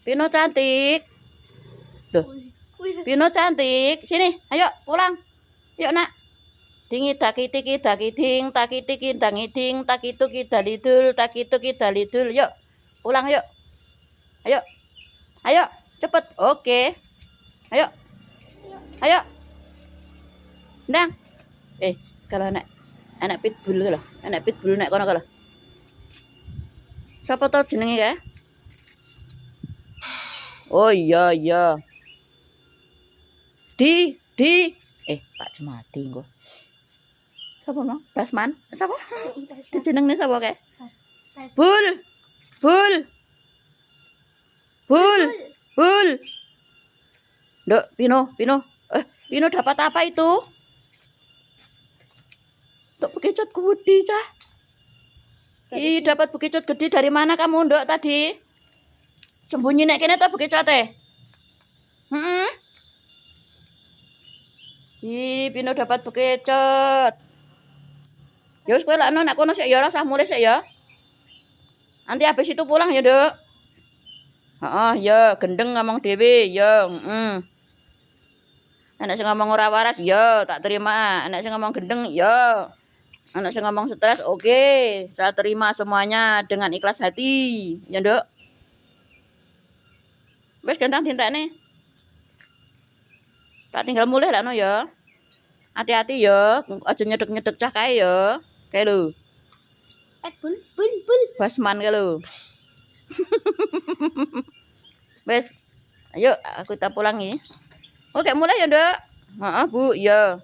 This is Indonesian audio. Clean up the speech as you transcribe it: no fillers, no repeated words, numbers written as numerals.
Pino cantik. Loh, Pino cantik. Sini, ayo pulang. Yuk nak. Dingi taki tiki taki ting taki tiki dangi ting taki tuki dalidul taki tuki dalidul. Yuk, pulang yuk. Ayo, ayo, cepet. Oke. Ayo, ayo. Ndang. Kalau anak pitbull kalau anak pitbull nek kono kalau. Siapa tau jenenge ya? Oh iya iya. Di Pak Jemati engko. Sapa mau? Basman? Sapa? Dijenengne sapa kae? Bul. Bul. Bul. Bul. Nduk, Pino. Pino dapat apa itu? Untuk bekicot gede, Cah. Ih, dapat bekicot gede dari mana kamu, Nduk, tadi? Sembunyi nek kene ta bekicote? Ih, Pino dapat bekicot. Ya wis kowe lakno nek kono sik ya ora usah mulih sik ya. Nanti habis itu pulang ya, Nduk. Heeh, ya, gendeng ngomong dhewe, ya, Anak sing ngomong ora waras, ya, tak terima. Anak sing ngomong gendeng, ya. Anak sing ngomong stres, oke. Saya terima semuanya dengan ikhlas hati. Ya, Nduk. Wis gentang dintekne. Tak tinggal mulih lah no ya. Hati-hati ya, aja nyedek-nyedek cah kae ya. Kae lho. Bul. Basman kae lho. Wes. Ayo, aku tak pulang ya. Oke, mulai ya, Nduk. Heeh, Bu, ya.